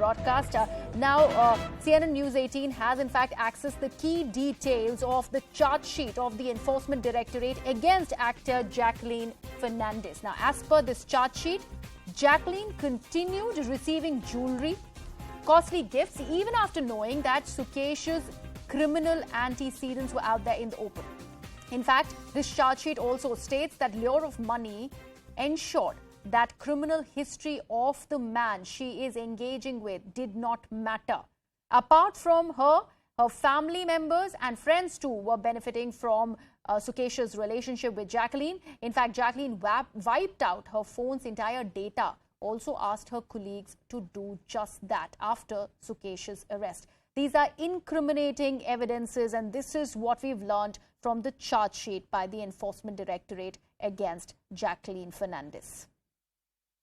broadcast. CNN News 18 has in fact accessed the key details of the charge sheet of the Enforcement Directorate against actor Jacqueline Fernandez. Now, as per this charge sheet, Jacqueline continued receiving jewelry, costly gifts, even after knowing that Sukesh's criminal antecedents were out there in the open. In fact, this charge sheet also states that lure of money ensured that criminal history of the man she is engaging with did not matter. Apart from her, her family members and friends too were benefiting from Sukesh's relationship with Jacqueline. In fact, Jacqueline wiped out her phone's entire data, also asked her colleagues to do just that after Sukesh's arrest. These are incriminating evidences, and this is what we've learned from the charge sheet by the Enforcement Directorate against Jacqueline Fernandez.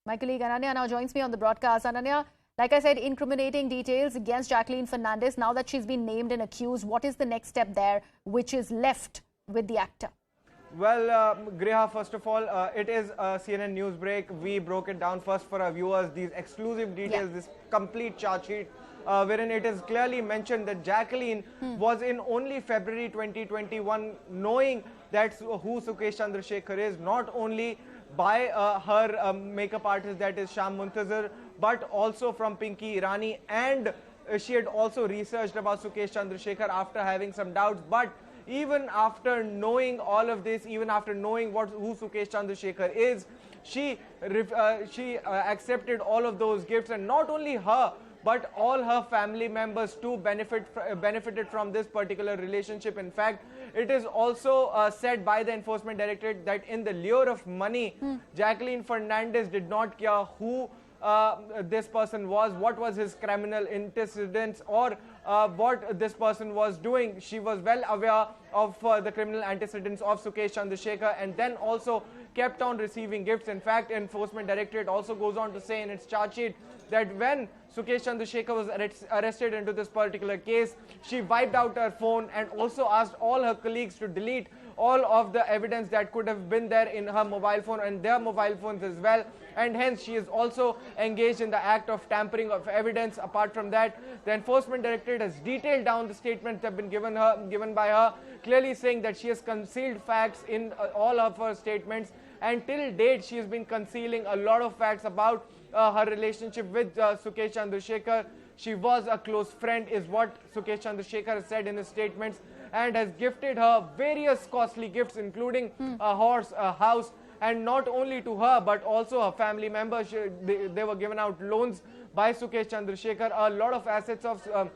My colleague Ananya now joins me on the broadcast. Ananya, like I said, incriminating details against Jacqueline Fernandez. Now that she's been named and accused, what is the next step there which is left with the actor? Well, Griha, first of all, it is a CNN news break. We broke it down first for our viewers, these exclusive details, this complete charge sheet, wherein it is clearly mentioned that Jacqueline was in only February 2021 knowing that's who Sukesh Chandrashekar is, not only by her makeup artist, that is Sham Muntazir, but also from Pinky Irani, and she had also researched about Sukesh Chandrashekar after having some doubts. But even after knowing all of this, even after knowing who Sukesh Chandrashekar is, she accepted all of those gifts, and not only her, but all her family members too benefited from this particular relationship. In fact, it is also said by the Enforcement Directorate that in the lure of money, Jacqueline Fernandez did not care who this person was, what was his criminal antecedents, or what this person was doing. She was well aware of the criminal antecedents of Sukesh Chandrashekar, and then also kept on receiving gifts. In fact, Enforcement Directorate also goes on to say in its charge sheet that when Sukesh Chandrashekar was arrested into this particular case, she wiped out her phone and also asked all her colleagues to delete all of the evidence that could have been there in her mobile phone and their mobile phones as well. And hence, she is also engaged in the act of tampering of evidence. Apart from that, the Enforcement Directorate has detailed down the statements that have been given by her, clearly saying that she has concealed facts in all of her statements. And till date, she has been concealing a lot of facts about her relationship with Sukesh Chandrashekar. She was a close friend, is what Sukesh Chandrashekar has said in his statements, and has gifted her various costly gifts, including a horse, a house, and not only to her, but also her family members. They were given out loans by Sukesh Chandrashekar. A lot of assets of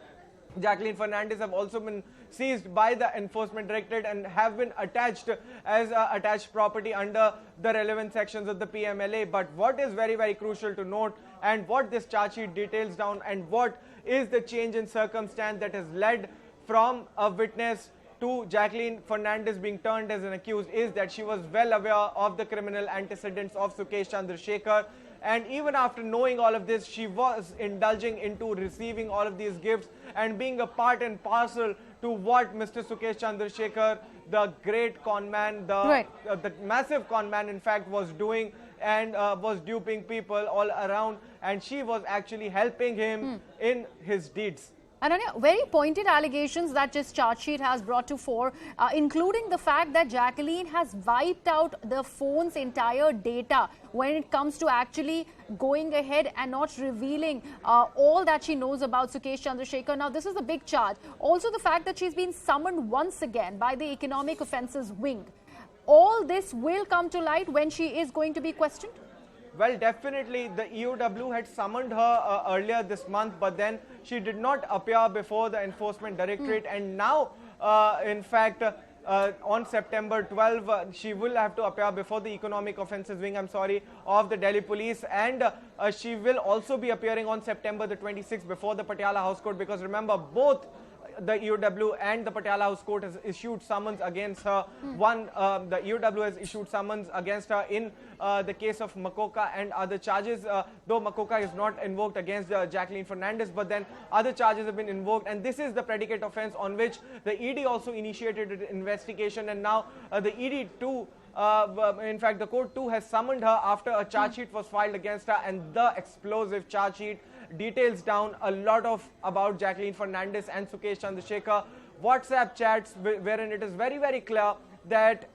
Jacqueline Fernandez have also been seized by the Enforcement Directorate and have been attached as attached property under the relevant sections of the PMLA. But what is very, very crucial to note, and what this charge sheet details down, and what is the change in circumstance that has led from a witness to Jacqueline Fernandez being turned as an accused, is that she was well aware of the criminal antecedents of Sukesh Chandrashekar. And even after knowing all of this, she was indulging into receiving all of these gifts and being a part and parcel to what Mr. Sukesh Chandrashekar, the great conman, the massive conman, in fact, was doing, and was duping people all around. And she was actually helping him in his deeds. Ananya, very pointed allegations that this charge sheet has brought to fore, including the fact that Jacqueline has wiped out the phone's entire data when it comes to actually going ahead and not revealing all that she knows about Sukesh Chandrashekar. Now, this is a big charge. Also, the fact that she's been summoned once again by the Economic Offences Wing. All this will come to light when she is going to be questioned? Well, definitely the EOW had summoned her earlier this month, but then she did not appear before the Enforcement Directorate. And now, in fact, on September 12, she will have to appear before the Economic Offences Wing, of the Delhi Police. And she will also be appearing on September the 26th before the Patiala House Court, because remember, both the EOW and the Patiala House Court has issued summons against her. The EOW has issued summons against her in the case of Makoka and other charges, though Makoka is not invoked against Jacqueline Fernandez, but then other charges have been invoked, and this is the predicate offense on which the ED also initiated an investigation. And now the ED too, in fact, the court too has summoned her after a charge sheet was filed against her, and the explosive charge sheet details down a lot about Jacqueline Fernandez and Sukesh Chandrashekar. WhatsApp chats wherein it is very, very clear that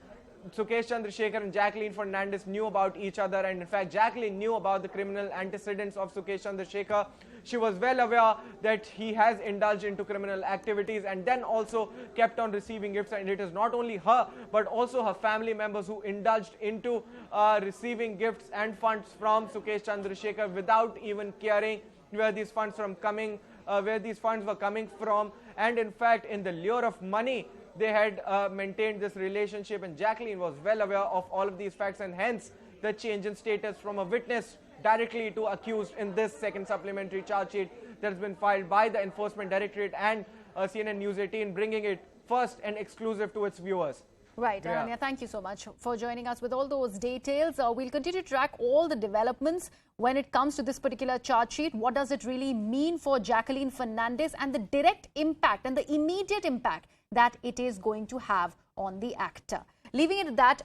Sukesh Chandrashekar and Jacqueline Fernandez knew about each other, and in fact Jacqueline knew about the criminal antecedents of Sukesh Chandrashekar. She was well aware that he has indulged into criminal activities and then also kept on receiving gifts, and it is not only her but also her family members who indulged into receiving gifts and funds from Sukesh Chandrashekar without even caring where these funds were coming from. And in fact, in the lure of money, they had maintained this relationship, and Jacqueline was well aware of all of these facts, and hence the change in status from a witness directly to accused in this second supplementary charge sheet that has been filed by the Enforcement Directorate and CNN News 18, bringing it first and exclusive to its viewers. Right, Ananya, thank you so much for joining us with all those details. We'll continue to track all the developments when it comes to this particular charge sheet. What does it really mean for Jacqueline Fernandez and the direct impact and the immediate impact that it is going to have on the actor? Leaving it at that.